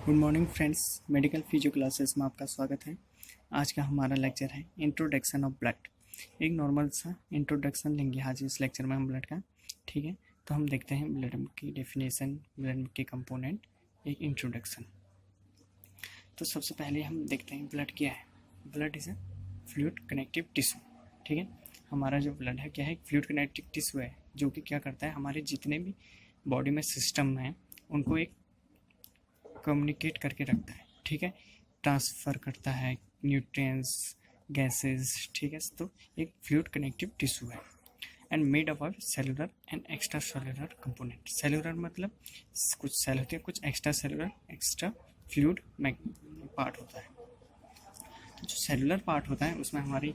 Good morning friends, medical physio classes में आपका स्वागत है। आज का हमारा लेक्चर है इंट्रोडक्शन ऑफ ब्लड। एक नॉर्मल सा इंट्रोडक्शन लेंगे आज इस लेक्चर में हम ब्लड का। ठीक है, तो हम देखते हैं ब्लड की डेफिनेशन, ब्लड के कंपोनेंट, एक इंट्रोडक्शन। तो सबसे पहले हम देखते हैं ब्लड क्या है। Blood is a fluid connective tissue. ठीक है, हमारा जो ब्लड है क्या है, फ्लूइड कनेक्टिव टिश्यू है जो कि क्या करता है, हमारे जितने भी बॉडी में सिस्टम हैं उनको एक कम्युनिकेट करके रखता है। ठीक है, ट्रांसफ़र करता है न्यूट्रिएंट्स, गैसेस। ठीक है, तो एक फ्लूइड कनेक्टिव टिश्यू है and made up of cellular and extra cellular component. Cellular मतलब कुछ सेल होते हैं, कुछ extra cellular, extra fluid part होता है। तो जो सेलुलर पार्ट होता है उसमें हमारी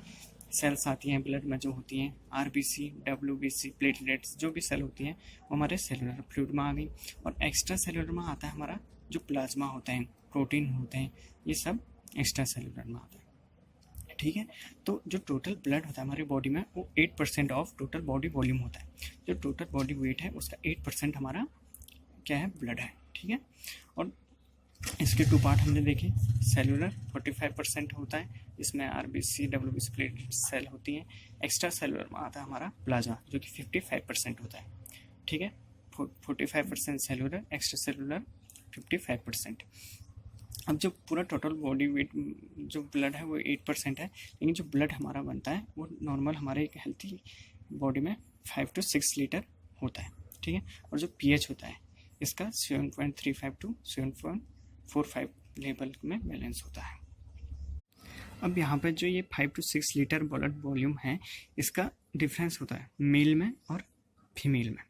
सेल्स आती हैं ब्लड में, जो होती हैं आरबीसी, डब्ल्यूबीसी, प्लेटलेट्स, जो भी सेल होती हैं वो हमारे सेलुलर फ्लूइड में आ गई। और एक्स्ट्रा सेलुलर में आता है हमारा जो प्लाज्मा होता है, प्रोटीन होते हैं, ये सब एक्स्ट्रा सेलुलर में आता है। ठीक है, तो जो टोटल ब्लड होता है हमारी बॉडी में वो 8% ऑफ टोटल बॉडी वॉल्यूम होता है। जो टोटल बॉडी वेट है उसका 8% हमारा क्या है, ब्लड है। ठीक है, और इसके टू पार्ट हमने देखे। सेलुलर 45% होता है, इसमें आरबीसी, डब्ल्यूबीसी, प्लेटलेट सेल होती हैं। एक्स्ट्रा सेलुलर में आता है हमारा प्लाज्मा जो कि 55% होता है। ठीक है, 45% सेलुलर, एक्स्ट्रा सेलुलर 55%। अब जो पूरा टोटल बॉडी वेट जो ब्लड है वो 8% है, लेकिन जो ब्लड हमारा बनता है वो नॉर्मल हमारे एक हेल्थी बॉडी में 5 to 6 लीटर होता है। ठीक है, और जो पीएच होता है इसका 7.35 to 7.45 लेवल में बैलेंस होता है। अब यहाँ पे जो ये 5 to 6 लीटर ब्लड वॉल्यूम है, इसका डिफरेंस होता है मेल में और फीमेल में।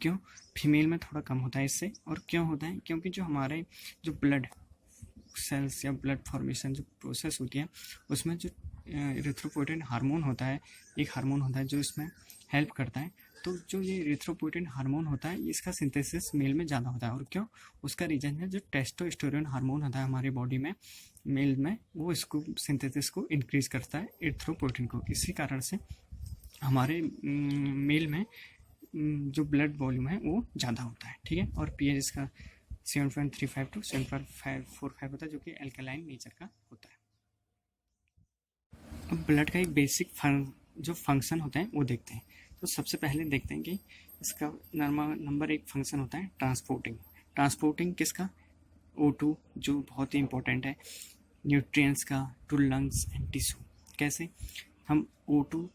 क्यों? फीमेल में थोड़ा कम होता है इससे। और क्यों होता है? क्योंकि जो हमारे जो ब्लड सेल्स या ब्लड फॉर्मेशन जो प्रोसेस होती है उसमें जो इरिथ्रोपोइटिन हार्मोन होता है, एक हार्मोन होता है जो इसमें हेल्प करता है। तो जो ये इरिथ्रोपोइटिन हार्मोन होता है इसका सिंथेसिस मेल में ज़्यादा होता है। और क्यों? उसका रीजन है जो टेस्टोस्टेरोन हार्मोन होता है हमारी बॉडी में, मेल में, वो इसको सिंथेसिस को इंक्रीज करता है, इरिथ्रोपोइटिन को। इसी कारण से हमारे मेल में जो ब्लड वॉल्यूम है वो ज़्यादा होता है। ठीक है, और पीएच इसका 7.35 to 7.45 होता है जो कि एल्कलाइन नेचर का होता है। अब ब्लड का एक बेसिक जो फंक्शन होता है वो देखते हैं। तो सबसे पहले देखते हैं कि इसका नंबर एक फंक्शन होता है ट्रांसपोर्टिंग। ट्रांसपोर्टिंग किसका? O2, जो बहुत ही इंपॉर्टेंट है, न्यूट्रिएंट्स का टू लंग्स एंड टिश्यू। कैसे? हम O2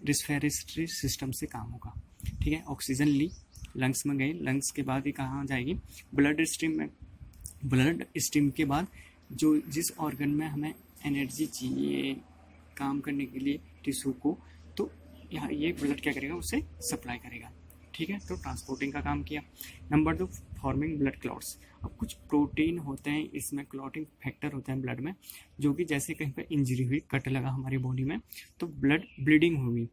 रेस्पिरेटरी सिस्टम से काम होगा। ठीक है, ऑक्सीजन ली, लंग्स में गई, लंग्स के बाद ये कहाँ जाएगी, ब्लड स्ट्रीम में। ब्लड स्ट्रीम के बाद जो जिस ऑर्गन में हमें एनर्जी चाहिए काम करने के लिए टिश्यू को, तो यहाँ ये ब्लड क्या करेगा, उसे सप्लाई करेगा। ठीक है, तो ट्रांसपोर्टिंग का काम किया। Number 2, forming blood clots. अब कुछ प्रोटीन होते हैं इसमें, क्लॉटिंग फैक्टर होते हैं ब्लड में, जो कि जैसे कहीं पर इंजरी हुई, कट लगा हमारी बॉडी में, तो ब्लड ब्लीडिंग हुई,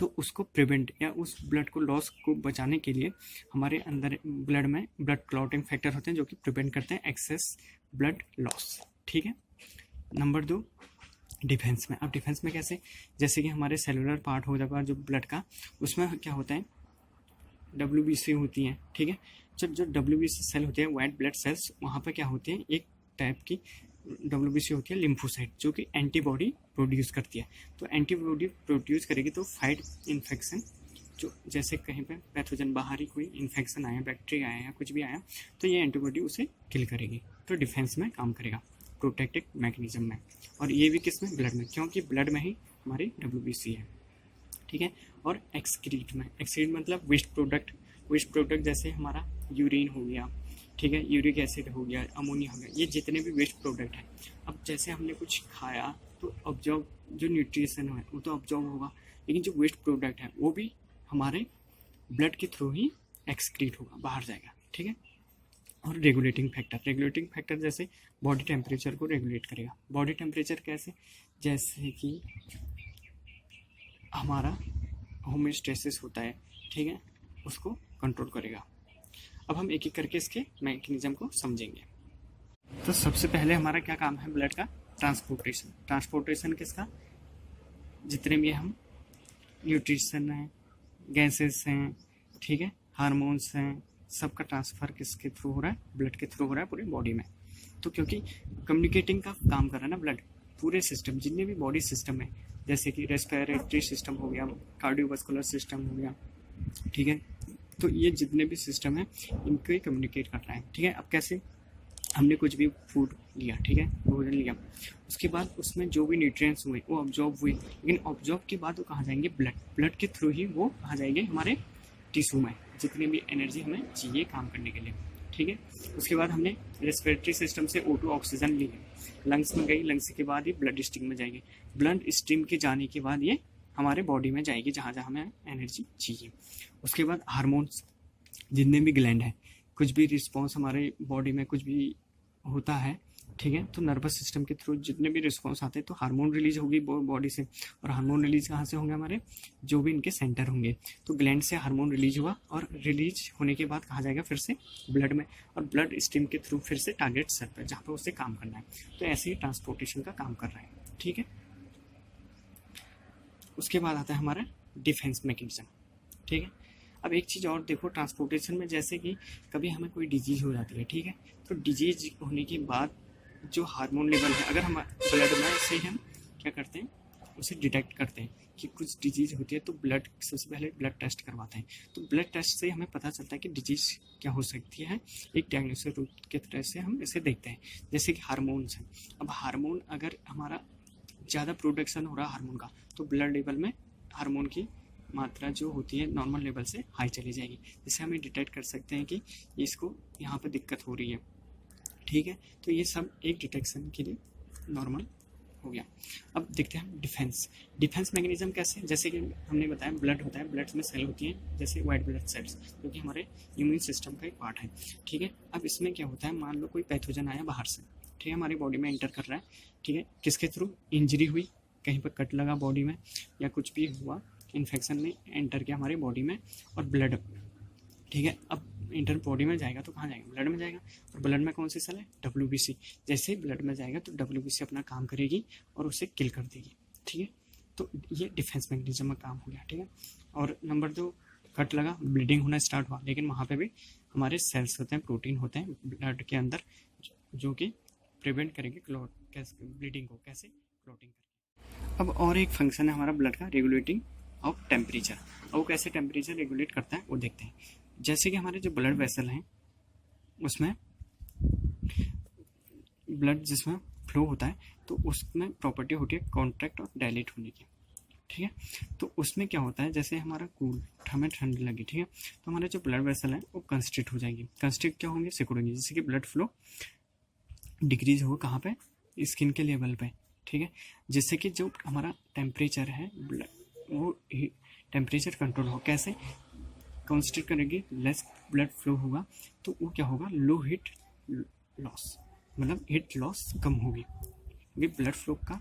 तो उसको प्रिवेंट या उस ब्लड को लॉस को बचाने के लिए हमारे अंदर ब्लड में ब्लड क्लॉटिंग फैक्टर होते हैं जो कि प्रिवेंट करते हैं एक्सेस ब्लड लॉस। ठीक है, नंबर 2, डिफेंस में। अब डिफेंस में कैसे? जैसे कि हमारे सेलुलर पार्ट हो जाएगा जो ब्लड का, उसमें क्या होता है, डब्ल्यूबीसी होती हैं। ठीक है, जो डब्ल्यूबीसी सेल होते हैं, वाइट ब्लड सेल्स, वहाँ पर क्या होती है, एक टाइप की डब्ल्यूबीसी होती है लिम्फोसाइट, जो कि एंटीबॉडी प्रोड्यूस करती है। तो एंटीबॉडी प्रोड्यूस करेगी तो फाइट इन्फेक्शन, जो जैसे कहीं पे पैथोजन बाहरी कोई इन्फेक्शन आया, बैक्टीरिया आया या कुछ भी आया, तो ये एंटीबॉडी उसे किल करेगी। तो डिफेंस में काम करेगा, प्रोटेक्टिव मैकेनिज्म में। और ये भी किस में? ब्लड में, क्योंकि ब्लड में ही हमारी डब्ल्यूबीसी है। ठीक है, और एक्सक्रीट में। एक्सक्रीट मतलब वेस्ट प्रोडक्ट। वेस्ट प्रोडक्ट जैसे हमारा यूरिन हो गया, ठीक है, यूरिक एसिड हो गया, अमोनिया हो गया, ये जितने भी वेस्ट प्रोडक्ट हैं। अब जैसे हमने कुछ खाया तो ऑब्जॉर्व, जो न्यूट्रिशन है वो तो ऑब्जॉर्व होगा, लेकिन जो वेस्ट प्रोडक्ट है वो भी हमारे ब्लड के थ्रू ही एक्सक्रीट होगा, बाहर जाएगा। ठीक है, और रेगुलेटिंग फैक्टर। रेगुलेटिंग फैक्टर जैसे बॉडी टेम्परेचर को रेगुलेट करेगा। बॉडी टेम्परेचर कैसे? जैसे कि हमारा होम्योस्टेसिस होता है, ठीक है, उसको कंट्रोल करेगा। अब हम एक एक करके इसके मैकेनिज्म को समझेंगे। तो सबसे पहले हमारा क्या काम है ब्लड का? ट्रांसपोर्टेशन। ट्रांसपोर्टेशन किसका? जितने भी हम न्यूट्रिशन हैं, गैसेस हैं, ठीक है, हार्मोन्स हैं, सबका ट्रांसफ़र किसके थ्रू हो रहा है, ब्लड के थ्रू हो रहा है पूरी बॉडी में। तो क्योंकि कम्युनिकेटिंग का काम कर रहा है ना ब्लड, पूरे सिस्टम जितने भी बॉडी सिस्टम है, जैसे कि रेस्पिरेटरी सिस्टम हो गया, कार्डियोवास्कुलर सिस्टम हो गया, ठीक है, तो ये जितने भी सिस्टम है इनको ही कम्युनिकेट कर रहा है, ठीक है। अब कैसे, हमने कुछ भी फूड लिया, ठीक है, भोजन लिया, उसके बाद उसमें जो भी न्यूट्रिएंट्स हुए वो ऑब्जॉर्व हुए, लेकिन ऑब्जॉर्व के बाद वो कहाँ जाएंगे, ब्लड के थ्रू ही वो कहाँ जाएंगे, हमारे टिश्यू में, जितनी भी एनर्जी हमें चाहिए काम करने के लिए, ठीक है। उसके बाद हमने रेस्पिरेटरी सिस्टम से O2 ऑक्सीजन ली, लंग्स में गई, लंग्स के बाद ये ब्लड स्ट्रीम में जाएगी, ब्लड स्ट्रीम के जाने के बाद ये हमारे बॉडी में जाएगी जहाँ जहाँ हमें एनर्जी चाहिए। उसके बाद हार्मोन्स, जितने भी ग्लैंड है, कुछ भी रिस्पॉन्स हमारे बॉडी में कुछ भी होता है, ठीक है, तो नर्वस सिस्टम के थ्रू जितने भी रिस्पॉन्स आते हैं तो हार्मोन रिलीज होगी बॉडी से, और हार्मोन रिलीज कहाँ से होंगे, हमारे जो भी इनके सेंटर होंगे, तो ग्लैंड से हार्मोन रिलीज हुआ, और रिलीज होने के बाद कहाँ जाएगा, फिर से ब्लड में, और ब्लड स्ट्रीम के थ्रू फिर से टारगेट सेल पर जहाँ पर उसे काम करना है। तो ऐसे ही ट्रांसपोर्टेशन का काम कर रहा है, ठीक है। उसके बाद आता है हमारा डिफेंस मैकेनिज्म, ठीक है। अब एक चीज़ और देखो, ट्रांसपोर्टेशन में जैसे कि कभी हमें कोई डिजीज़ हो जाती है, ठीक है, तो डिजीज होने के बाद जो हार्मोन लेवल है, अगर हम ब्लड में से हम क्या करते हैं, उसे डिटेक्ट करते हैं कि कुछ डिजीज़ होती है, तो ब्लड, सबसे पहले ब्लड टेस्ट करवाते हैं, तो ब्लड टेस्ट से हमें पता चलता है कि डिजीज़ क्या हो सकती है, एक डायग्नोस्टिक रूट के तरह से हम इसे देखते हैं। जैसे कि हार्मोन्स हैं, अब हार्मोन अगर हमारा ज़्यादा प्रोडक्शन हो रहा है हार्मोन का, तो ब्लड लेवल में हार्मोन की मात्रा जो होती है नॉर्मल लेवल से हाई चली जाएगी, जिससे हमें डिटेक्ट कर सकते हैं कि इसको यहाँ पे दिक्कत हो रही है, ठीक है। तो ये सब एक डिटेक्शन के लिए नॉर्मल हो गया। अब देखते हैं डिफेंस मैकेनिज्म कैसे, जैसे कि हमने बताया ब्लड होता है, ब्लड में सेल होती हैं जैसे वाइट ब्लड सेल्स, जो कि हमारे इम्यून सिस्टम का एक पार्ट है, ठीक है। अब इसमें क्या होता है, मान लो कोई पैथोजन आया बाहर से, ठीक है, हमारी बॉडी में एंटर कर रहा है, ठीक है, किसके थ्रू, इंजरी हुई, कहीं पर कट लगा बॉडी में, या कुछ भी हुआ, इन्फेक्शन में एंटर किया हमारी बॉडी में, और ब्लड, ठीक है, अब इंटर बॉडी में जाएगा तो कहाँ जाएगा, ब्लड में जाएगा, और ब्लड में कौन सी सेल है, WBC, जैसे ही ब्लड में जाएगा तो WBC अपना काम करेगी और उसे किल कर देगी, ठीक है। तो ये डिफेंस मैकेनिज्म में काम हो गया, ठीक है। और नंबर 2, कट लगा, ब्लीडिंग होना स्टार्ट हुआ, लेकिन वहाँ पे भी हमारे सेल्स होते हैं, प्रोटीन होते हैं ब्लड के अंदर, जो कि प्रिवेंट करेंगे क्लॉट, कैसे ब्लीडिंग को, कैसे क्लॉटिंग करेंगे। अब और एक फंक्शन है हमारा ब्लड का, रेगुलेटिंग ऑफ टेम्परेचर, और वो कैसे टेम्परेचर रेगुलेट करता है वो देखते हैं। जैसे कि हमारे जो ब्लड वेसल हैं उसमें ब्लड जिसमें फ्लो होता है, तो उसमें प्रॉपर्टी होती है कॉन्ट्रैक्ट और डायलेट होने की, ठीक है। तो उसमें क्या होता है, जैसे हमारा कूल, हमें ठंड लगी, ठीक है, तो हमारे जो ब्लड वेसल है वो कंस्ट्रिक्ट हो जाएंगे, कंस्ट्रिक्ट क्या होंगे, सिकुड़ेंगे, जैसे कि ब्लड फ्लो डिक्रीज हो कहाँ पे, स्किन के लेवल पे, ठीक है, जिससे कि जो हमारा टेम्परेचर है वो टेम्परेचर कंट्रोल हो, कैसे कंस्ट्रिक्ट करेंगे, लेस ब्लड फ्लो होगा, तो वो क्या होगा, लो हीट लॉस, मतलब हीट लॉस कम होगी, क्योंकि ब्लड फ्लो का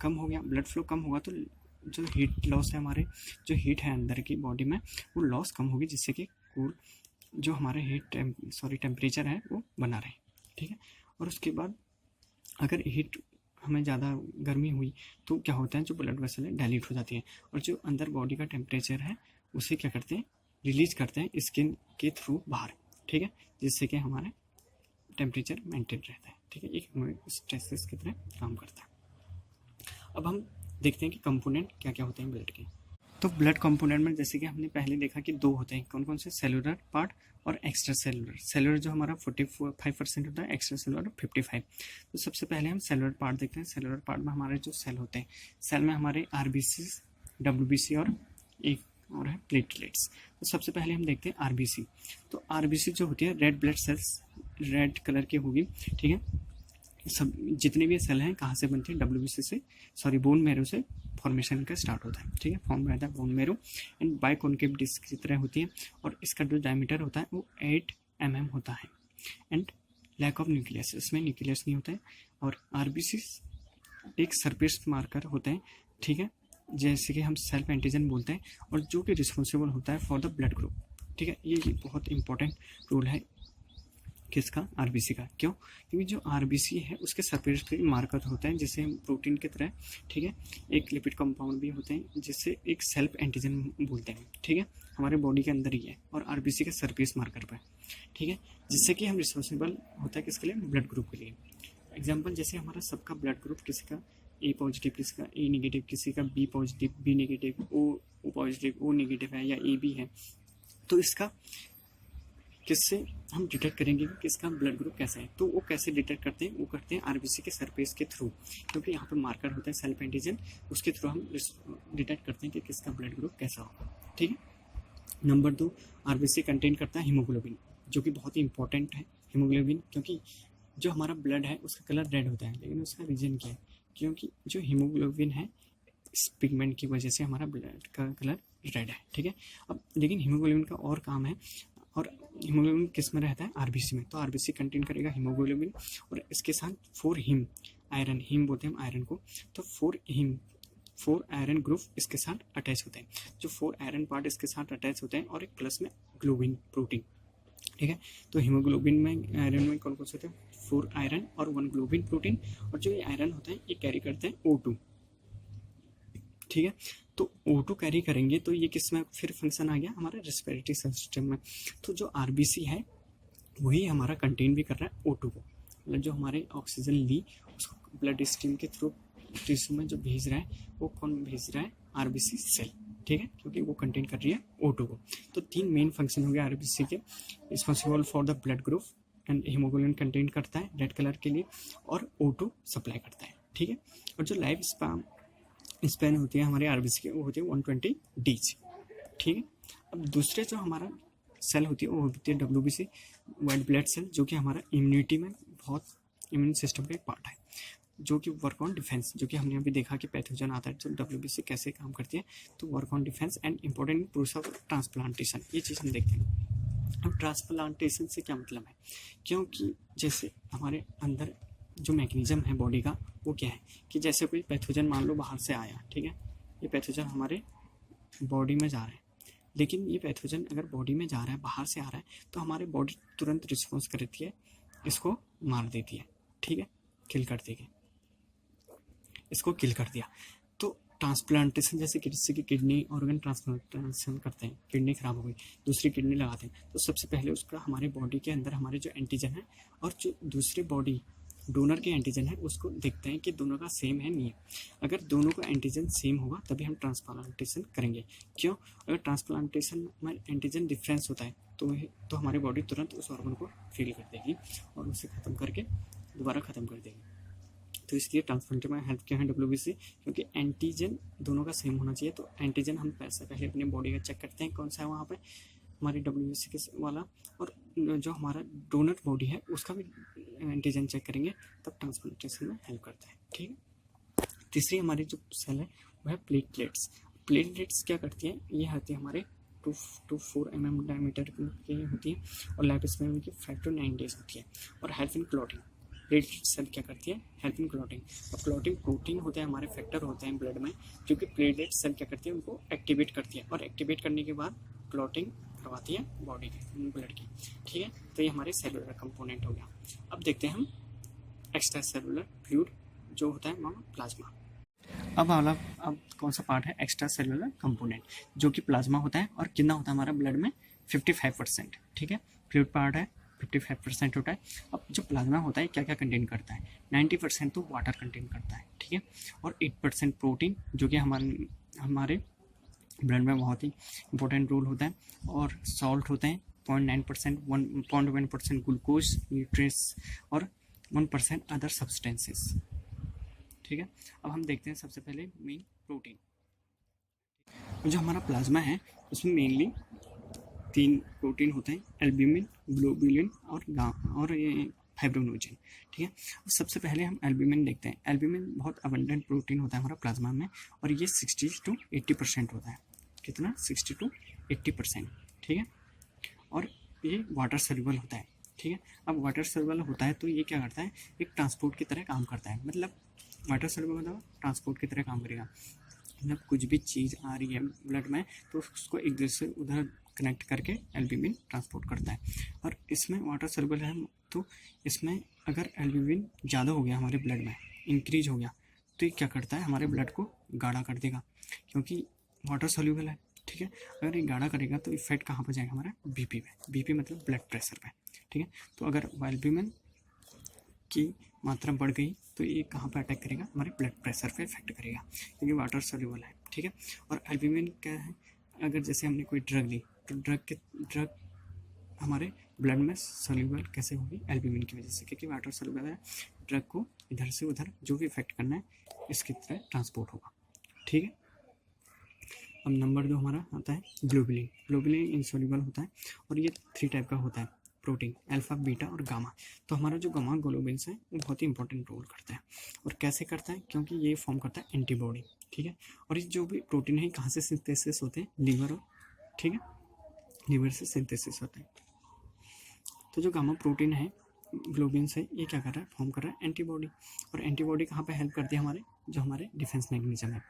कम हो गया, ब्लड फ्लो कम होगा तो जो हीट लॉस है, हमारे जो हीट है अंदर की बॉडी में वो लॉस कम होगी, जिससे कि कूल जो हमारे टेम्परेचर है वो बना रहे, ठीक है। और उसके बाद अगर हीट हमें ज़्यादा गर्मी हुई तो क्या होता है, जो ब्लड वेसल है डायलेट हो जाती है, और जो अंदर बॉडी का टेम्परेचर है उसे क्या करते हैं, रिलीज करते हैं स्किन के थ्रू बाहर, ठीक है, जिससे कि हमारा टेम्परेचर मेंटेन रहता है, ठीक है, एक हमें स्ट्रेसेस की तरह काम करता है। अब हम देखते हैं कि कंपोनेंट क्या क्या होते हैं ब्लड के। तो ब्लड कंपोनेंट में जैसे कि हमने पहले देखा कि 2 होते हैं, कौन कौन से, सेलुलर पार्ट और एक्स्ट्रा सेलुलर। सेलुलर जो हमारा 45% होता है, एक्स्ट्रा सेलुलर 55। तो सबसे पहले हम सेलुलर पार्ट देखते हैं। सेलुलर पार्ट में हमारे जो सेल होते हैं, सेल में हमारे RBC, WBC और एक और है प्लेटलेट्स। तो सबसे पहले हम देखते हैं RBC। तो RBC जो होती है red blood cells, red colour की होगी, ठीक है। सब जितने भी सेल हैं कहाँ से बनते हैं, WBC से, बोन मैरो से फॉर्मेशन का स्टार्ट होता है, ठीक है, फॉर्म रहता है बोन मैरो, एंड बाइकॉन्केव डिस्क की तरह होती है, और इसका जो डायमीटर होता है वो 8 mm होता है, एंड लैक ऑफ न्यूक्लियस, इसमें न्यूक्लियस नहीं होता है। और RBC एक सरफेस मार्कर होते हैं, ठीक है, जैसे कि हम सेल्फ एंटीजन बोलते हैं, और जो कि रिस्पॉन्सिबल होता है फॉर द ब्लड ग्रुप, ठीक है। ये बहुत इंपॉर्टेंट रोल है किसका, आरबीसी का। क्यों? क्योंकि जो आरबीसी है उसके सरफेस पे मार्कर होता है जिसे हम प्रोटीन की तरह, ठीक है, एक लिपिड कंपाउंड भी होते हैं जिससे एक सेल्फ एंटीजन बोलते हैं, ठीक है, हमारे बॉडी के अंदर ही है और आरबीसी के सरफेस मार्कर पर, ठीक है, जिससे कि हम रिस्पॉन्सिबल होता है किसके लिए, ब्लड ग्रुप के लिए। एग्जाम्पल जैसे हमारा सबका ब्लड ग्रुप, किसी का ए पॉजिटिव, किसी का ए नेगेटिव, किसी का B positive, B negative, O positive, O negative है या ए बी है, तो इसका किससे हम डिटेक्ट करेंगे कि किसका ब्लड ग्रुप कैसा है। तो वो कैसे डिटेक्ट करते हैं, वो करते हैं आरबीसी के सरफेस के थ्रू, क्योंकि यहाँ पे मार्कर होता है सेल्फ एंटीजन, उसके थ्रू हम डिटेक्ट करते हैं कि किसका ब्लड ग्रुप कैसा होगा, ठीक है। नंबर 2, आरबीसी कंटेन करता है हीमोग्लोबिन, जो कि बहुत ही इंपॉर्टेंट है हीमोग्लोबिन, क्योंकि जो हमारा ब्लड है उसका कलर रेड होता है, लेकिन उसका रीज़न क्या है, क्योंकि जो हीमोग्लोबिन है इस पिगमेंट की वजह से हमारा ब्लड का कलर रेड है, ठीक है। अब लेकिन हीमोग्लोबिन का और काम है, और हीमोग्लोबिन किस में रहता है, आरबीसी में। तो आरबीसी कंटेन करेगा हीमोग्लोबिन और इसके साथ 4 हीम, आयरन, हीम बोलते हैं हम आयरन को, तो 4 आयरन ग्रुप इसके साथ अटैच होते हैं। जो 4 आयरन पार्ट इसके साथ अटैच होते हैं और एक प्लस में ग्लोबिन प्रोटीन, ठीक है। तो हीमोग्लोबिन में आयरन में कौन कौन से होते हैं, 4 आयरन और 1 ग्लोबिन प्रोटीन, और जो ये आयरन होता है ये कैरी करते हैं O2, ठीक है। तो O2 कैरी करेंगे तो ये किस में फिर फंक्शन आ गया, हमारे रेस्पिरेटरी सिस्टम में। तो जो आरबीसी है वही हमारा कंटेन भी कर रहा है O2 को, मतलब जो हमारे ऑक्सीजन ली उसको ब्लड स्ट्रीम के थ्रू टिश्यू में जो भेज रहा है वो कौन भेज रहा है, आरबीसी सेल, ठीक है, क्योंकि वो कंटेन कर रही है O2 को। तो 3 मेन फंक्शन हो गए आरबीसी के, responsible for the blood group and haemoglobin contain करता है रेड कलर के लिए, और O2 सप्लाई करता है, ठीक है। और जो लाइफ स्पैन होती है हमारे आरबीसी की वो होती है 120 डेज, ठीक है। अब दूसरे जो हमारा सेल होती है वो होती है WBC, वाइट ब्लड सेल, जो कि हमारा इम्यूनिटी में बहुत, इम्यून सिस्टम का एक पार्ट है, जो कि वर्क ऑन डिफेंस, जो कि हमने अभी देखा कि पैथोजन आता है तो WBC कैसे काम करती है, तो work on defence and important process of transplantation, ये चीज़ हम देखते हैं। अब ट्रांसप्लांटेशन से क्या मतलब है, क्योंकि जैसे हमारे अंदर जो मैकेनिज्म है बॉडी का वो क्या है कि जैसे कोई पैथोजन मान लो बाहर से आया, ठीक है, ये पैथोजन हमारे बॉडी में जा रहा है, लेकिन ये पैथोजन अगर बॉडी में जा रहा है, बाहर से आ रहा है, तो हमारी बॉडी तुरंत रिस्पॉन्स करती है, इसको मार देती है, ठीक है, किल कर देगी, इसको किल कर दिया। तो ट्रांसप्लांटेशन जैसे किसी की किडनी ऑर्गन ट्रांसप्लांटेशन करते हैं, किडनी खराब हो गई, दूसरी किडनी लगाते हैं, तो सबसे पहले उसका हमारे बॉडी के अंदर हमारे जो एंटीजन है और जो दूसरे बॉडी डोनर के एंटीजन है उसको देखते हैं कि दोनों का सेम है नहीं है। अगर दोनों का एंटीजन सेम होगा तभी हम ट्रांसप्लांटेशन करेंगे। क्यों? अगर ट्रांसप्लांटेशन में एंटीजन डिफरेंस होता है तो हमारी बॉडी तुरंत उस ऑर्गन को फील कर देगी और उसे ख़त्म करके दोबारा ख़त्म कर देगी। तो इसलिए ट्रांसप्लांटेशन में हेल्प क्या है WBC, क्योंकि एंटीजन दोनों का सेम होना चाहिए। तो एंटीजन हम पहले अपने बॉडी का चेक करते हैं कौन सा है वहाँ पे हमारी WBC के वाला, और जो हमारा डोनर बॉडी है उसका भी एंटीजन चेक करेंगे, तब ट्रांसप्लांटेशन में हेल्प करता है, ठीक है। तीसरी हमारी जो सेल है वह है प्लेटलेट्स। प्लेटलेट्स क्या करती हैं, ये होती है हमारे 2 to 4 mm डायमीटर की होती है और लाइफ स्पैन की 5 to 9 डेज होती है, और help in clotting. Platelet cell क्या करती है, हेल्प इन क्लॉटिंग। और क्लॉटिंग प्रोटीन होते हैं हमारे, फैक्टर होते हैं ब्लड में, जो कि प्लेटलेट सेल क्या करती है, उनको एक्टिवेट करती है, और एक्टिवेट करने के बाद क्लॉटिंग करवाती है बॉडी की, ब्लड की, ठीक है। तो ये हमारे सेलुलर कंपोनेंट हो गया। अब देखते हैं हम एक्स्ट्रा सेलुलर फ्लूइड जो होता है प्लाज्मा। अब कौन सा पार्ट है, एक्स्ट्रा सेलुलर कंपोनेंट, जो कि प्लाज्मा होता है, और कितना होता है हमारा ब्लड में 55%, ठीक है। फ्लूइड पार्ट है 55% होता है। अब जो प्लाज्मा होता है क्या क्या कंटेन करता है, 90% तो वाटर कंटेन करता है, ठीक है, और 8% प्रोटीन, जो कि हमारे ब्लड में बहुत ही इंपॉर्टेंट रोल होता है, और सॉल्ट होते हैं 0.9%, 1.1% ग्लूकोज, न्यूट्रिएंट्स, और 1% अदर सब्सटेंसेस, ठीक है। अब हम देखते हैं सबसे पहले मेन प्रोटीन। जो हमारा प्लाज्मा है उसमें मेनली 3 प्रोटीन होते हैं, एल्ब्यूमिन, ग्लोबुलिन और फाइब्रोनोजेन, ठीक है। सबसे पहले हम एल्ब्यूमिन देखते हैं। एल्ब्यूमिन बहुत अबंडेंट प्रोटीन होता है हमारा प्लाज्मा में, और ये 60 to 80% होता है। कितना, 60 to 80%, ठीक है। और ये वाटर सॉल्युबल होता है, ठीक है। अब वाटर सॉल्युबल होता है तो ये क्या करता है, एक ट्रांसपोर्ट की तरह काम करता है। मतलब वाटर सॉल्युबल मतलब ट्रांसपोर्ट की तरह काम करेगा। मतलब कुछ भी चीज़ आ रही है ब्लड में तो उसको एक दूसरे से उधर कनेक्ट करके एल्ब्यूमिन ट्रांसपोर्ट करता है। और इसमें वाटर सॉल्युबल है तो इसमें अगर एल्ब्यूमिन ज़्यादा हो गया हमारे ब्लड में, इंक्रीज हो गया, तो ये क्या करता है, हमारे ब्लड को गाढ़ा कर देगा, क्योंकि वाटर सोल्यूबल है, ठीक है। अगर ये गाढ़ा करेगा तो इफेक्ट कहाँ पर जाएगा, हमारा बीपी पे, बीपी मतलब ब्लड प्रेशर पे, ठीक है। तो अगर एल्ब्यूमिन की मात्रा बढ़ गई तो ये कहाँ पर अटैक करेगा, हमारे ब्लड प्रेशर पे इफेक्ट करेगा, क्योंकि वाटर सोल्यूबल है, ठीक है। और एल्ब्यूमिन क्या है, अगर जैसे हमने कोई ड्रग ली तो ड्रग हमारे ब्लड में सोल्यूबल कैसे होगी, एल्ब्यूमिन की वजह से, क्योंकि वाटर सोल्यूबल है। ड्रग को इधर से उधर जो भी इफेक्ट करना है इसकी तरह ट्रांसपोर्ट होगा, ठीक है। अब नंबर 2 हमारा आता है ग्लोबुलिन। ग्लोबुलिन इनसोल्यूबल होता है और ये 3 टाइप का होता है, प्रोटीन, अल्फा, बीटा और गामा। तो हमारा जो गामा ग्लोबुलिन्स है वो बहुत ही इंपॉर्टेंट रोल करता है। और कैसे करता है, क्योंकि ये फॉर्म करता है एंटीबॉडी, ठीक है। और ये जो भी प्रोटीन है कहाँ से सिंथेसिस होते हैं, लीवर, ठीक है, लीवर से सिंथेसिस होते हैं। तो जो गामा प्रोटीन है ग्लोबुलिन से, ये क्या कर रहा है, फॉर्म कर रहा है एंटीबॉडी। और एंटीबॉडी कहाँ पे हेल्प करती है, हमारे जो हमारे डिफेंस मैकेनिज्म है,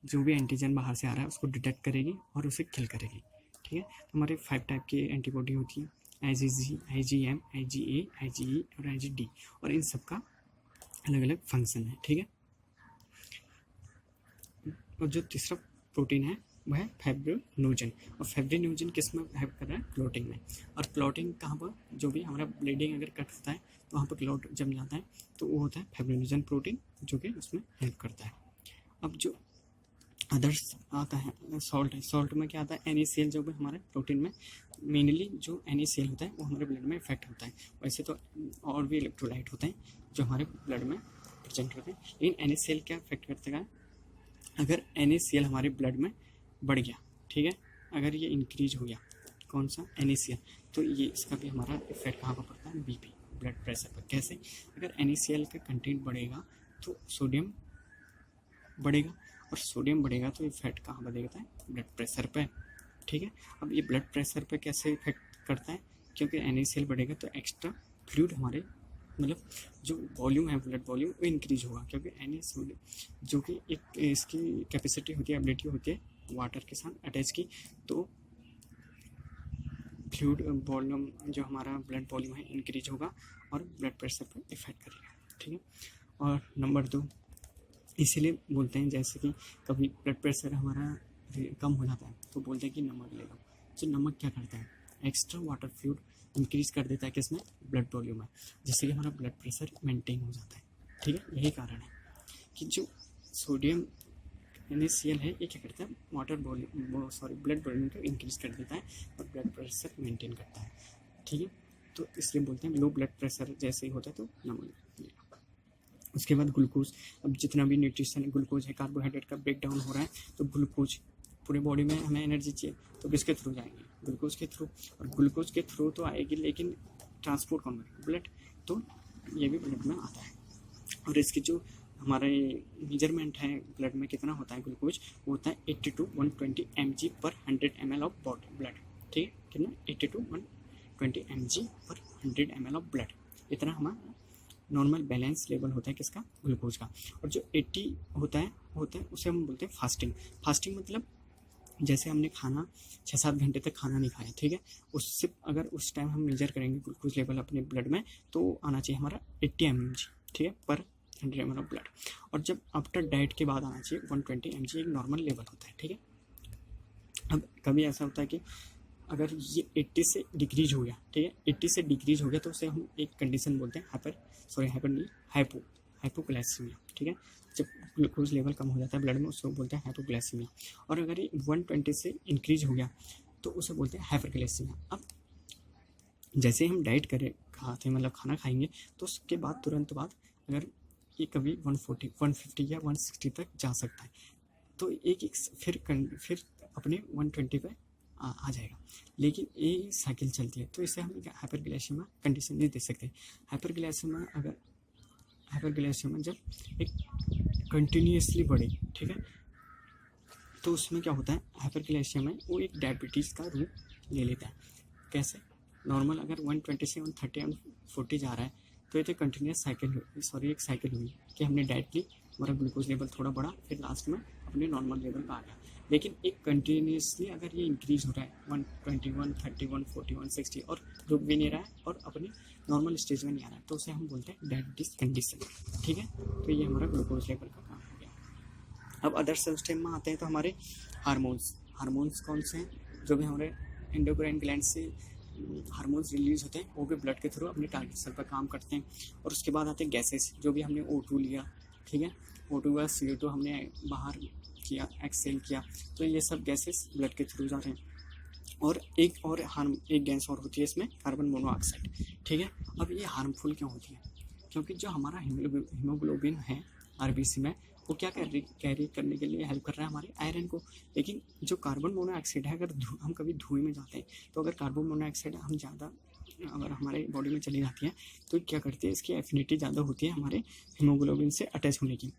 जो भी एंटीजन बाहर से आ रहा है उसको डिटेक्ट करेगी और उसे किल करेगी, ठीक है। तो हमारे 5 टाइप की एंटीबॉडी होती है, IgG, IgM, IgA, IgE और IgD, और इन सब का अलग अलग फंक्शन है, ठीक है। और जो तीसरा प्रोटीन है वह है फाइब्रिनोजन। और फाइब्रिनोजन किस में हेल्प कर रहा है, क्लॉटिंग में। और क्लॉटिंग कहाँ पर, जो भी हमारा ब्लीडिंग अगर कट होता है तो वहाँ पर क्लॉट जम जाता है, तो वो होता है फाइब्रिनोजन प्रोटीन, जो कि उसमें हेल्प करता है। अब जो अदर्स आता है सॉल्ट है, सॉल्ट में क्या आता है, NaCl, जो भी हमारे प्रोटीन में मेनली जो NaCl होता है वो हमारे ब्लड में इफेक्ट होता है। वैसे तो और भी इलेक्ट्रोलाइट होते हैं जो हमारे ब्लड में प्रेजेंट होते हैं, लेकिन NaCl क्या इफेक्ट करता है, अगर NaCl हमारे ब्लड में बढ़ गया, ठीक है, अगर ये इंक्रीज हो गया, कौन सा, NaCl, तो ये इसका भी हमारा इफेक्ट कहाँ पर पड़ता है, बीपी, ब्लड प्रेशर पर। कैसे, अगर NaCl का कंटेंट बढ़ेगा तो सोडियम बढ़ेगा, और सोडियम बढ़ेगा तो इफेक्ट कहाँ पर देता है, ब्लड प्रेशर पे, ठीक है। अब ये ब्लड प्रेशर पे कैसे इफेक्ट करता है, क्योंकि NaCl बढ़ेगा तो एक्स्ट्रा फ्लूइड हमारे मतलब जो वॉल्यूम है, ब्लड वॉल्यूम, वो इंक्रीज होगा, क्योंकि NaCl जो कि एक इसकी कैपेसिटी होती है, एबिलिटी होती है वाटर के साथ अटैच की, तो फ्लूइड वॉल्यूम जो हमारा ब्लड वॉल्यूम है इंक्रीज होगा और ब्लड प्रेशर पर इफेक्ट करेगा, ठीक है। और नंबर 2 इसीलिए बोलते हैं, जैसे कि कभी ब्लड प्रेशर हमारा कम हो जाता है तो बोलते हैं कि नमक ले लो। तो नमक क्या करता है, एक्स्ट्रा वाटर फ्लूइड इंक्रीज कर देता है किसमें, ब्लड वॉल्यूम में, जिससे कि हमारा ब्लड प्रेशर मेंटेन हो जाता है, ठीक है। यही कारण है कि जो सोडियम NaCl है ये क्या करता है, वाटर वॉल्यूम, ब्लड वॉल्यूम को इंक्रीज कर देता है और ब्लड प्रेशर मेंटेन करता है, ठीक है। तो इसलिए बोलते हैं लो ब्लड प्रेशर जैसे ही होता है तो नमक। उसके बाद ग्लूकोज। अब जितना भी न्यूट्रिशन ग्लूकोज है, कार्बोहाइड्रेट का ब्रेक डाउन हो रहा है, तो ग्लूकोज पूरे बॉडी में हमें एनर्जी चाहिए, तो किसके थ्रू जाएंगे, ग्लूकोज के थ्रू। और ग्लूकोज के थ्रू तो आएगी, लेकिन ट्रांसपोर्ट कौन करेगा, ब्लड, तो ये भी ब्लड में आता है। और इसकी जो हमारे मेजरमेंट है ब्लड में कितना होता है ग्लूकोज, वो होता है 80 to 120 mg पर 100 ml ऑफ ब्लड, ठीक है, कितना, 80 to 120 mg पर 100 ml ऑफ ब्लड, इतना हमारा नॉर्मल बैलेंस लेवल होता है किसका, ग्लूकोज का। और जो 80 होता है उसे हम बोलते हैं फास्टिंग। फास्टिंग मतलब जैसे हमने खाना 6-7 घंटे तक खाना नहीं खाया, ठीक है, उससे अगर उस टाइम हम मेजर करेंगे ग्लूकोज लेवल अपने ब्लड में, तो आना चाहिए हमारा 80 mg, ठीक है, पर 100 ml ऑफ ब्लड। और जब आफ्टर डाइट के बाद आना चाहिए 120 mg, एक नॉर्मल लेवल होता है, ठीक है। अब कभी ऐसा होता है कि अगर ये 80 से डिक्रीज हो गया, ठीक है, 80 से डिक्रीज हो गया तो उसे हम एक कंडीशन बोलते हैं हाइपोग्लाइसीमिया, ठीक है। जब ग्लूकोज लेवल कम हो जाता है ब्लड में उसको बोलते हैं हाइपोग्लाइसीमिया। और अगर ये 120 से इंक्रीज हो गया तो उसे बोलते हैं हाइपरग्लाइसीमिया। अब जैसे हम डाइट करें, खाते मतलब खाना खाएंगे, तो उसके बाद तुरंत बाद अगर ये कभी 140, 150 या 160 तक जा सकता है, तो एक फिर अपने 120 पे आ जाएगा, लेकिन ये साइकिल चलती है, तो इसे हम हाइपरग्लाइसीमिया कंडीशन नहीं दे सकते। हाइपरग्लाइसीमिया जब एक कंटिन्यूसली बढ़े, ठीक है, तो उसमें क्या होता है, हाइपरग्लाइसीमिया वो एक डायबिटीज़ का रूप ले लेता है। कैसे, नॉर्मल अगर 120 से 130 140 जा रहा है तो ये तो कंटिन्यूस एक साइकिल हुई कि हमने डाइट ली, हमारा ग्लूकोज लेवल थोड़ा बढ़ा, फिर लास्ट में अपने नॉर्मल लेवल पर आ गया। लेकिन एक कंटिन्यूसली अगर ये इंक्रीज हो रहा है 121, 31, 41, 60 और रुक भी नहीं रहा है और अपने नॉर्मल स्टेज में नहीं आ रहा है, तो उसे हम बोलते हैं डायबिटीज कंडीशन। ठीक है, तो ये हमारा ग्लूकोज लेवल का काम हो गया। अब अदर सिस्टम में आते हैं तो हमारे हार्मोन्स कौन से हैं, जो भी हमारे एंडोक्राइन ग्लैंड से हार्मोन्स रिलीज होते हैं, वो भी ब्लड के थ्रू अपने टारगेट सेल पर काम करते हैं। और उसके बाद आते हैं गैसेस, जो भी हमने O2 लिया, ठीक है, O2 का CO2 हमने बाहर किया, एक्सहेल किया, तो ये सब गैसेस ब्लड के थ्रू जा रहे हैं। और एक गैस और होती है इसमें, कार्बन मोनोऑक्साइड। ठीक है, अब ये हार्मफुल क्यों होती है? क्योंकि जो हमारा हीमोग्लोबिन है आरबीसी में, वो क्या कैरी करने के लिए हेल्प कर रहा है हमारे आयरन को। लेकिन जो कार्बन मोनोऑक्साइड है, अगर हम कभी धुएं में जाते हैं, तो अगर कार्बन मोनोऑक्साइड हम ज़्यादा अगर हमारे बॉडी में चली जाती है, तो क्या करती है, इसकी एफिनिटी ज़्यादा होती है हमारे हीमोग्लोबिन से अटैच होने की।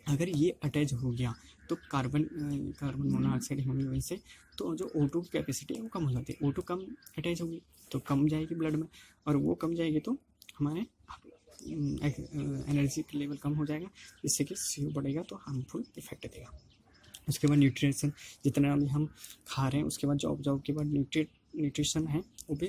अगर ये अटैच हो गया तो कार्बन मोनोऑक्साइड हीमोग्लोबिन से, तो जो O2 कैपेसिटी है वो कम हो जाती है। O2 कम अटैच होगी तो कम जाएगी ब्लड में, और वो कम जाएगी तो हमारे एनर्जी लेवल कम हो जाएगा, जिससे कि CO बढ़ेगा तो हार्मफुल इफेक्ट देगा। उसके बाद न्यूट्रिशन, जितना भी हम खा रहे हैं, उसके बाद जॉब के बाद न्यूट्रिशन है वो भी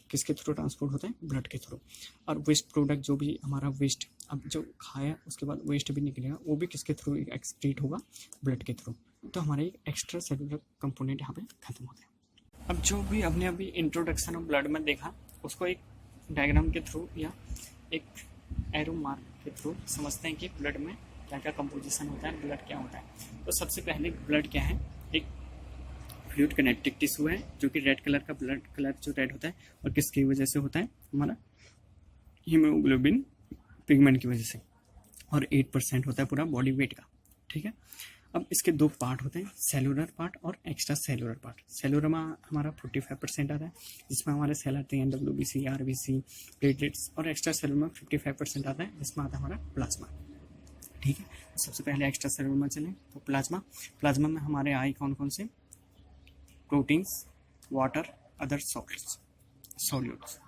किसके थ्रू ट्रांसपोर्ट होता है, ब्लड के थ्रू। और वेस्ट प्रोडक्ट, जो भी हमारा वेस्ट, अब जो खाया उसके बाद वेस्ट भी निकलेगा, वो भी किसके थ्रू एक्सक्रीट होगा, ब्लड के थ्रू। तो हमारे एक्स्ट्रा सेलुलर कंपोनेंट यहाँ पे खत्म होते हैं। अब जो भी हमने अभी इंट्रोडक्शन ऑफ ब्लड में देखा, उसको एक डायग्राम के थ्रू या एक एरो मार्क के थ्रू समझते हैं कि ब्लड में क्या क्या कंपोजिशन होता है, ब्लड क्या होता है। तो सबसे पहले ब्लड क्या है, एक फ्लूइड कनेक्टिव टिश्यू है, जो कि रेड कलर का, ब्लड कलर जो रेड होता है, और किसकी वजह से होता है, हमारा हीमोग्लोबिन पिगमेंट की वजह से, और 8% होता है पूरा बॉडी वेट का। ठीक है, अब इसके दो पार्ट होते हैं, सेलुलर पार्ट और एक्स्ट्रा सेलुलर पार्ट। सेलुलर में हमारा 45% आता है, जिसमें हमारे सेल आते हैं WBC, RBC, प्लेटलेट्स, और एक्स्ट्रा सेलुलर में 55% आता है, जिसमें आता है हमारा प्लाज्मा। ठीक है, तो सबसे पहले एक्स्ट्रा सेलुलर में चलें तो प्लाज्मा में हमारे आए कौन कौन से, proteins, water, other solutes.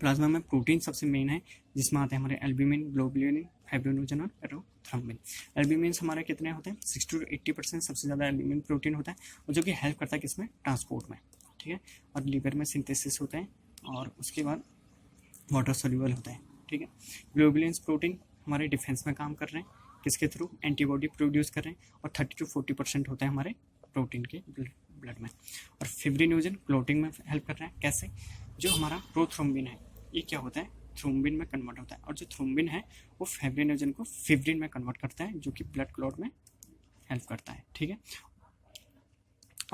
Plasma में प्रोटीन सबसे मेन है, जिसमें आते हैं हमारे एल्ब्यूमिन, ग्लोबुलिन, फाइब्रिनोजन और एरोथ्रोम्बिन। एल्ब्यूमिन हमारे कितने होते हैं, 60 to 80% सबसे ज़्यादा एल्ब्यूमिन प्रोटीन होता है, और जो कि हेल्प करता है किसमें, ट्रांसपोर्ट में। ठीक है, और लीवर में सिंथेसिस होता है, और उसके बाद वाटर सोल्यूबल होता है। ठीक है, ग्लोबुलिन्स प्रोटीन हमारे डिफेंस में काम कर रहे हैं, किसके थ्रू, एंटीबॉडी प्रोड्यूस कर रहे हैं, और 30 to 40% होता है हमारे प्रोटीन के ब्लड में। और फिब्रिनोजन क्लोटिंग में हेल्प कर रहा है, कैसे, जो हमारा प्रोथ्रोम्बिन है, ये क्या होता है, थ्रोम्बिन में कन्वर्ट होता है, और जो थ्रोम्बिन है वो फिब्रिनोजन को फिब्रिन में कन्वर्ट करता है, जो कि ब्लड क्लॉट में हेल्प करता है। ठीक है,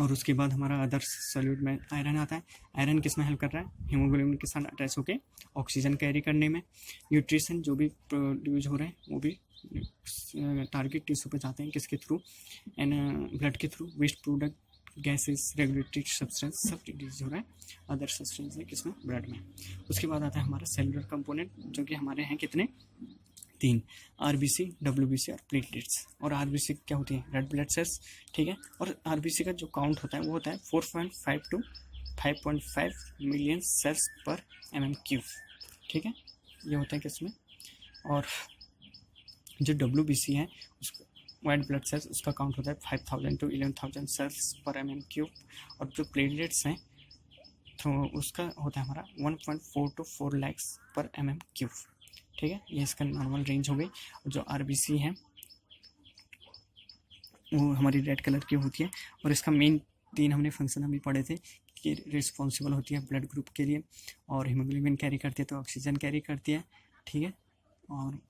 और उसके बाद हमारा अदर सॉल्यूट में आयरन आता है। आयरन किस में हेल्प कर रहा है, हीमोग्लोबिन के साथ अटैच होकर ऑक्सीजन कैरी करने में। न्यूट्रिशन जो भी प्रोड्यूस हो रहे हैं वो भी टारगेट टिश्यू पे जाते हैं, किसके थ्रू, एंड ब्लड के थ्रू। Waste product, gases, regulatory substance सब रिलीज हो रहा है, अदर सब्सटेंस है किसमें, ब्लड में। उसके बाद आता है हमारा सेलुलर कंपोनेंट, जो कि हमारे हैं कितने, 3, RBC, WBC और प्लेटलेट्स। और RBC क्या होती है, रेड ब्लड सेल्स। ठीक है, और RBC का जो काउंट होता है वो होता है 4.5 to 5.5 मिलियन सेल्स पर mm³। ठीक है, ये होता है किसमें। और जो WBC है, उसको वाइट ब्लड सेल्स, उसका काउंट होता है 5000 to 11000 सेल्स पर mm³। और जो प्लेटलेट्स हैं तो उसका होता है हमारा 1.4 to 4 lakhs पर mm³। ठीक है, ये इसका नॉर्मल रेंज हो गई। और जो RBC है वो हमारी रेड कलर की होती है, और इसका मेन 3 हमने फंक्शन अभी पढ़े थे कि रिस्पॉन्सिबल होती है ब्लड ग्रुप के लिए, और हीमोग्लोबिन कैरी करती है तो ऑक्सीजन कैरी करती है। ठीक है, और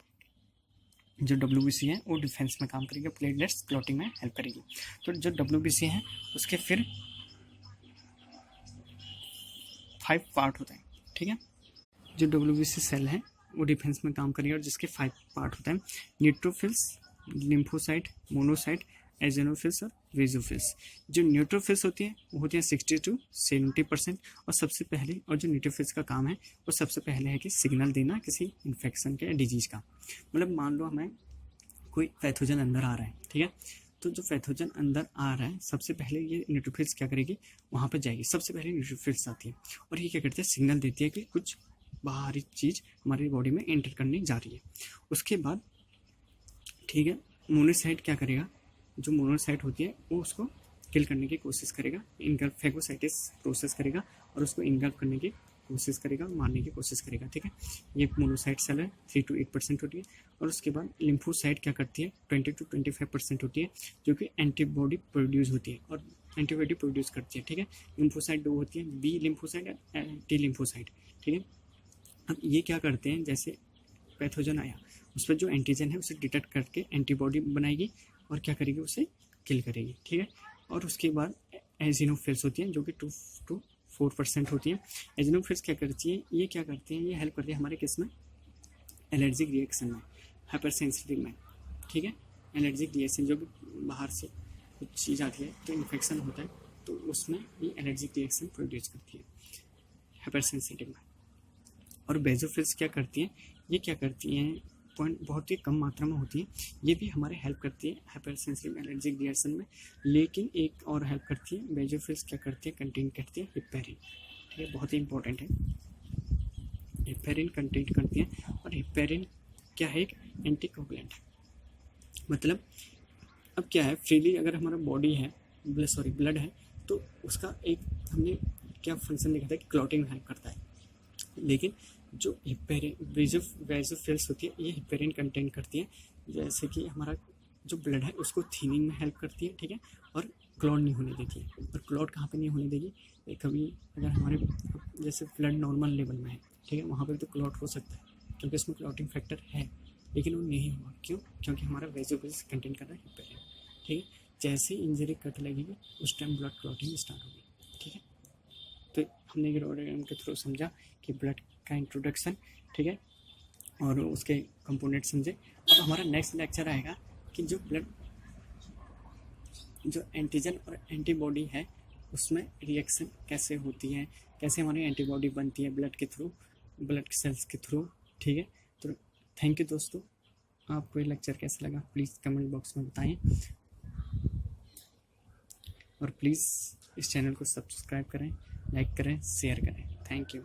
जो WBC है वो डिफेंस में काम करेगी, प्लेटलेट्स क्लॉटिंग में हेल्प करेगी। तो जो WBC है उसके फिर 5 पार्ट होते हैं। ठीक है, जो WBC सेल है वो डिफेंस में काम करेगी, और जिसके 5 पार्ट होते हैं, न्यूट्रोफिल्स, लिम्फोसाइट, मोनोसाइट, एजेनोफिल्स और वेजोफिल्स। जो न्यूट्रोफिल्स होती है वो होती है 60 to 70%। और सबसे पहले, और जो न्यूट्रोफिल्स का काम है वो सबसे पहले है कि सिग्नल देना किसी इन्फेक्शन के, डिजीज का। मतलब मान लो हमें कोई पैथोजन अंदर आ रहा है, ठीक है, तो जो पैथोजन अंदर आ रहा है, सबसे पहले ये न्यूट्रोफिल्स क्या करेगी, वहाँ पर जाएगी, सबसे पहले न्यूट्रोफिल्स आती है, और ये क्या करती है, सिग्नल देती है कि कुछ बाहरी चीज़ हमारी बॉडी में एंटर करने जा रही है। उसके बाद, ठीक है, मोनोसाइट क्या करेगा, जो मोनोसाइट होती है वो उसको किल करने की कोशिश करेगा, इनगल्फ फैगोसाइटिस प्रोसेस करेगा और उसको इनगल्फ करने की कोशिश करेगा, मारने की कोशिश करेगा। ठीक है, ये मोनोसाइट सेल है, 3 to 8% होती है। और उसके बाद लिम्फोसाइट क्या करती है, 20 to 25% होती है, जो कि एंटीबॉडी प्रोड्यूस होती है और एंटीबॉडी प्रोड्यूस करती है। ठीक है, लिम्फोसाइट 2 होती है, बी लिम्फोसाइट और टी लिम्फोसाइट। ठीक है, अब ये क्या करते हैं, जैसे पैथोजन आया उस पर जो एंटीजन है उसे डिटेक्ट करके एंटीबॉडी बनाएगी और क्या करेगी, उसे किल करेगी। ठीक है, और उसके बाद एजिनोफिल्स होती हैं जो कि 2 to 4% होती है। एजिनोफिल्स क्या करती है, ये क्या करते हैं, ये हेल्प करती है हमारे किस में, एलर्जिक रिएक्शन में, हाइपर सेंसिटिव में। ठीक है, एलर्जिक रिएक्शन जो भी बाहर से कुछ चीज़ आती है तो इन्फेक्शन होता है तो उसमें ये एलर्जिक रिएक्शन प्रोड्यूस करती है हाइपर सेंसिटिव में। और बेजोफिल्स क्या करती हैं, ये क्या करती हैं, पॉइंट बहुत ही कम मात्रा में होती है, ये भी हमारे हेल्प करती है हाइपर सेंसिटिव एलर्जिक रिएक्शन में। लेकिन एक और हेल्प करती है, बेजोफिल्स क्या करती है, कंटेन करती है हिपेरिन। ठीक है, बहुत ही इंपॉर्टेंट है, हिपेरिन कंटेन करती है। और हिपेरिन क्या है, एक एंटीकोगुलेंट है। मतलब अब क्या है, फ्रीली अगर हमारा बॉडी है, ब्लड है, तो उसका एक हमने क्या फंक्शन लिखा था कि क्लॉटिंग हेल्प करता है। लेकिन जो हिपेरिन बेजोफिल्स होती है, ये हिपेरिन कंटेन करती है, जैसे कि हमारा जो ब्लड है उसको थीनिंग में हेल्प करती है। ठीक है, और क्लॉट नहीं होने देती है। और क्लॉट कहाँ पे नहीं होने देगी, कभी अगर हमारे जैसे ब्लड नॉर्मल लेवल में है, ठीक है, वहाँ पर तो क्लॉट हो सकता है क्योंकि इसमें क्लॉटिंग फैक्टर है, लेकिन वो नहीं हुआ। क्यों, क्योंकि हमारा बेजोफिल्स कंटेन कर रहा है हिपेरिन। ठीक है, जैसे इंजरी कट लगेगी उस टाइम ब्लड क्लॉटिंग स्टार्ट होगी। ठीक है, तो हमने डायग्राम के थ्रू समझा कि ब्लड का इंट्रोडक्शन। ठीक है, और उसके कंपोनेंट समझे। अब हमारा नेक्स्ट लेक्चर आएगा कि जो ब्लड जो एंटीजन और एंटीबॉडी है उसमें रिएक्शन कैसे होती है, कैसे हमारी एंटीबॉडी बनती है ब्लड के थ्रू, ब्लड सेल्स के थ्रू। ठीक है, तो थैंक यू दोस्तों, आपको ये लेक्चर कैसा लगा प्लीज़ कमेंट बॉक्स में बताएं और प्लीज़ इस चैनल को सब्सक्राइब करें, लाइक करें, शेयर करें। Thank you.